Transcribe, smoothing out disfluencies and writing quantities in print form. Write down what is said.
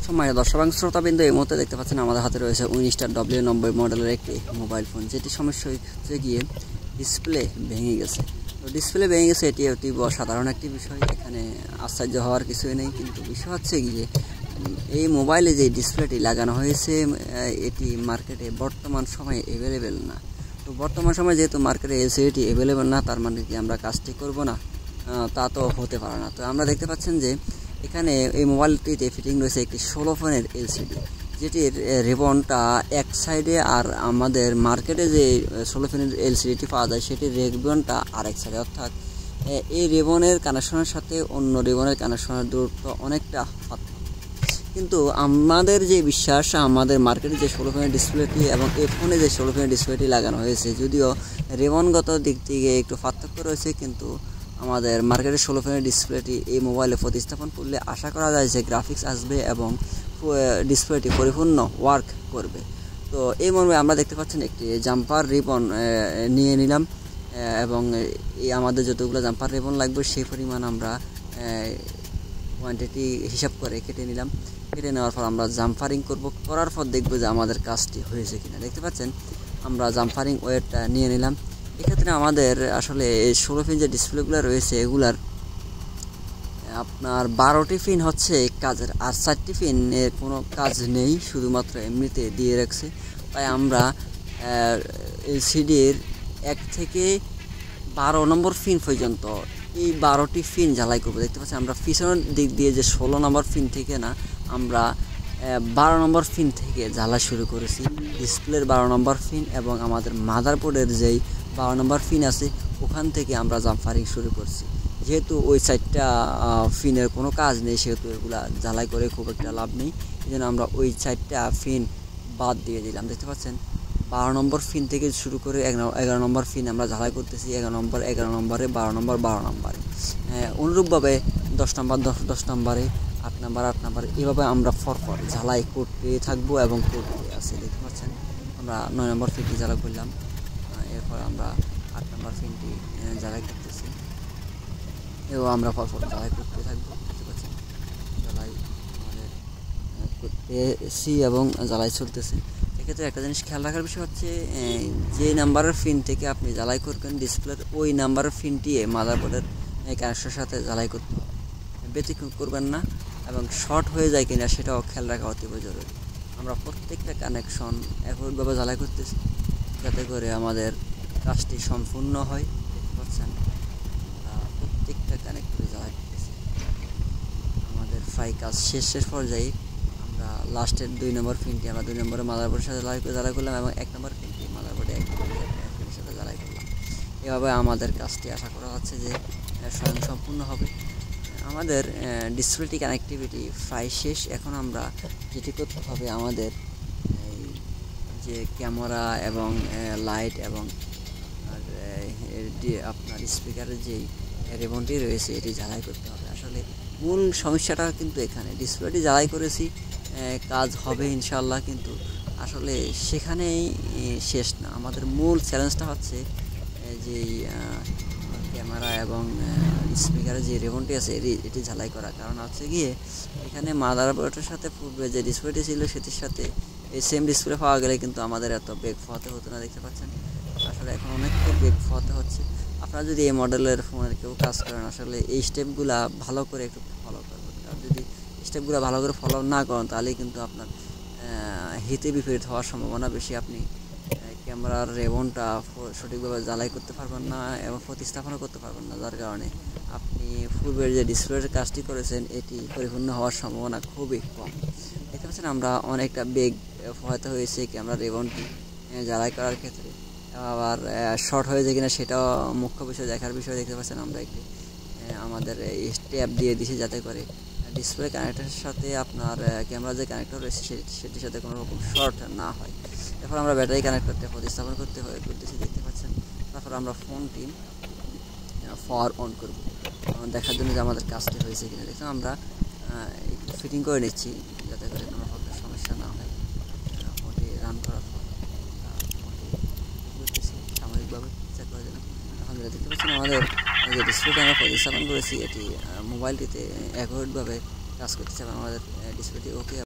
সম্মানিত দর্শক শ্রোতাবৃন্দ, এই মুহূর্তে দেখতে পাচ্ছেন আমাদের হাতে রয়েছে 19W90 মডেলের একটি মোবাইল ফোন, যেটি সমস্যা হচ্ছে গিয়ে ডিসপ্লে ভেঙে গেছে। তো ডিসপ্লে ভেঙে গেছে এটি অতি সাধারণ একটি বিষয়, এখানে আশ্চর্য হওয়ার কিছুই নেই। কিন্তু বিষয় হচ্ছে গিয়ে এই মোবাইলে যে ডিসপ্লেটি লাগানো হয়েছে এটি মার্কেটে বর্তমান সময়ে অ্যাভেলেবেল না। তো বর্তমান সময়ে যেহেতু মার্কেটে এলসিডি অ্যাভেলেবেল না, তার মানে কি আমরা কাজটি করব না? তা তো হতে পারে না। তো আমরা দেখতে পাচ্ছেন যে এখানে এই মোবাইলটিতে ফিটিং রয়েছে একটি 16 ফোনের এলসিডি, যেটির রিবনটা এক সাইডে, আর আমাদের মার্কেটে যে 16 ফোনের এলসিডিটি পাওয়া যায় সেটির রিবনটা আরেক সাইডে। অর্থাৎ এই রিবনের কানেকশনের সাথে অন্য রিবনের কানেকশনের দূরত্ব অনেকটা পার্থক্য। কিন্তু আমাদের যে বিশ্বাস, আমাদের মার্কেটে যে 16 ফোনের ডিসপ্লেটি এবং এই ফোনে যে 16 ফোনের ডিসপ্লেটি লাগানো হয়েছে, যদিও রিবনগত দিক থেকে একটু পার্থক্য রয়েছে, কিন্তু আমাদের মার্কেটের 16 ফোনের ডিসপ্লেটি এই মোবাইলে প্রতিস্থাপন করলে আশা করা যায় যে গ্রাফিক্স আসবে এবং ডিসপ্লেটি পরিপূর্ণ ওয়ার্ক করবে। তো এই মর্মে আমরা দেখতে পাচ্ছেন একটি জাম্পার রিবন নিয়ে নিলাম, এবং এই আমাদের যতগুলো জাম্পার রিবন লাগবে সেই পরিমাণ আমরা কোয়ান্টিটি হিসাব করে কেটে নিলাম। কেটে নেওয়ার পর আমরা জাম্পারিং করার পর দেখবো যে আমাদের কাজটি হয়েছে কিনা। দেখতে পাচ্ছেন আমরা জাম্পারিং ওয়েটটা নিয়ে নিলাম। এক্ষেত্রে আমাদের আসলে 16 পিন যে ডিসপ্লেগুলো রয়েছে এগুলার আপনার 12টি পিন হচ্ছে কাজের, আর 4টি পিনের কোনো কাজ নেই, শুধুমাত্র এমনিতে দিয়ে রাখছে। তাই আমরা এলসিডির 1 থেকে 12 নম্বর পিন পর্যন্ত এই 12টি পিন ঝালাই করবো। দেখতে পাচ্ছি আমরা পিছনের দিক দিয়ে যে 16 নম্বর পিন থেকে না, আমরা 12 নম্বর পিন থেকে জ্বালা শুরু করেছি। ডিসপ্লের 12 নম্বর পিন এবং আমাদের মাদারবোর্ডের যেই 12 নম্বর পিন আছে ওখান থেকে আমরা জাম্পারিং শুরু করছি। যেহেতু ওই 4টা পিনের কোনো কাজ নেই, সেহেতু এগুলা জ্বালাই করে খুব একটা লাভ নেই, এই জন্য আমরা ওই 4টা পিন বাদ দিয়ে দিলাম। দেখতে পাচ্ছেন 12 নম্বর পিন থেকে শুরু করে 11 নম্বর পিন আমরা ঝালাই করতেছি, 11 নম্বরে 12 নম্বরে, অনুরূপভাবে 10 নম্বরে 8 নম্বরে, এভাবে আমরা পরপর ঝালাই করতে থাকবো এবং করতে আসি। দেখতে পাচ্ছেন আমরা 9 নম্বর পিনটি ঝালাই করলাম, এরপর আমরা 8 নম্বর পিনটি ঝালাই করতেছি, এবং আমরা পরপর ঝালাই করতে থাকবো। দেখতে পাচ্ছেন ঝালাই আমাদের করতেছি এবং ঝালাই চলতেছে। এক্ষেত্রে একটা জিনিস খেয়াল রাখার বিষয় হচ্ছে, যে নাম্বারের পিন থেকে আপনি জ্বালাই করবেন ডিসপ্লের ওই নাম্বারের পিনটি মাদারবোর্ডের কানেকশনের সাথে জ্বালাই করতে হবে, ব্যতিক্রম করবেন না। এবং শর্ট হয়ে যায় কিনা সেটাও খেয়াল রাখা অতীব জরুরি। আমরা প্রত্যেকটা কানেকশন একইভাবে জ্বালাই করতেছি যাতে করে আমাদের কাজটি সম্পূর্ণ হয়। দেখতে পাচ্ছেন প্রত্যেকটা কানেক্টরে জ্বালাই করতেছি। আমাদের প্রায় কাজ শেষের পর্যায়ে আমরা লাস্টের 2 নম্বর পিনটি আমরা 2 নম্বরে মাদারবোর্ডের সাথে জ্বালাই করলাম, এবং 1 নম্বর পিনটি মাদারবোর্ডে 1 পিনের সাথে জ্বালাই করলাম। এভাবে আমাদের কাজটি আশা করা হচ্ছে যে স্বয়ং সম্পূর্ণ হবে। আমাদের ডিসপ্লেটি কানেক্টিভিটি প্রায় শেষ। এখন আমরা যেটি করতে হবে, আমাদের যে ক্যামেরা এবং লাইট এবং আপনার স্পিকারের যেই রিবনটি রয়েছে এটি ঝালাই করতে হবে। আসলে মূল সমস্যাটা কিন্তু এখানে, ডিসপ্লেটি ঝালাই করেছি, কাজ হবে ইনশাল্লাহ, কিন্তু আসলে সেখানেই শেষ না। আমাদের মূল চ্যালেঞ্জটা হচ্ছে যে ক্যামেরা এবং স্পিকারের যে রিবনটি আছে এটি ঝালাই করা। কারণ হচ্ছে গিয়ে এখানে মাদারবোর্ডের সাথে পূর্বে যে ডিসপ্লেটি ছিল সেটির সাথে এই সেম ডিসপ্লে পাওয়া গেলে কিন্তু আমাদের এত বেগ পোহাতে হতো না। দেখতে পাচ্ছেন আসলে এখন অনেকটা বেগ পোহাতে হচ্ছে। আপনারা যদি এই মডেলের ফোনের কেউ কাজ করেন, আসলে এই স্টেপগুলা ভালো করে একটু ফলো করবেন। আর যদি স্টেপগুলো ভালো করে ফলো না করেন তাহলে কিন্তু আপনার হিতে বিপরীত হওয়ার সম্ভাবনা বেশি। আপনি ক্যামেরার রিবনটা সঠিকভাবে জ্বালাই করতে পারবেন না এবং প্রতিস্থাপনও করতে পারবেন না, যার কারণে আপনি পূর্বের যে ডিসপ্লের কাজটি করেছেন এটি পরিপূর্ণ হওয়ার সম্ভাবনা খুবই কম। দেখতে পাচ্ছেন আমরা অনেকটা বেগ পোহাতে হয়েছে ক্যামেরার রিবনটি জ্বালাই করার ক্ষেত্রে। আবার শর্ট হয়ে যায় কিনা সেটাও মুখ্য বিষয়, দেখার বিষয়। দেখতে পাচ্ছেন আমরা একটি আমাদের স্টেপ দিয়ে দিছি যাতে করে ডিসপ্লে কানেক্টরের সাথে আপনার ক্যামেরা যে কানেক্টর রয়েছে সেটির সাথে কোনো রকম শর্ট না হয়। এরপর আমরা ব্যাটারি কানেক্টরটা প্রতিস্থাপন করতেছি। দেখতে পাচ্ছেন তারপর আমরা ফোনটি পাওয়ার অন করব দেখার জন্য যে আমাদের কাজটি হয়েছে কিনা। দেখুন আমরা একটু ফিটিং করে নিচ্ছি যাতে করে কোনো প্রকার সমস্যা না হয়। ফোনটি রান করার পর করতেছি সাময়িকভাবে চেক করার জন্য। আলহামদুলিল্লাহ দেখতে পাচ্ছেন আমাদের যে ডিসপ্লেটা আমরা প্রতিস্থাপন করেছি এটি মোবাইলটিতে অ্যাকুরেটভাবে কাজ করতেছে এবং আমাদের ডিসপ্লেটি ওকে।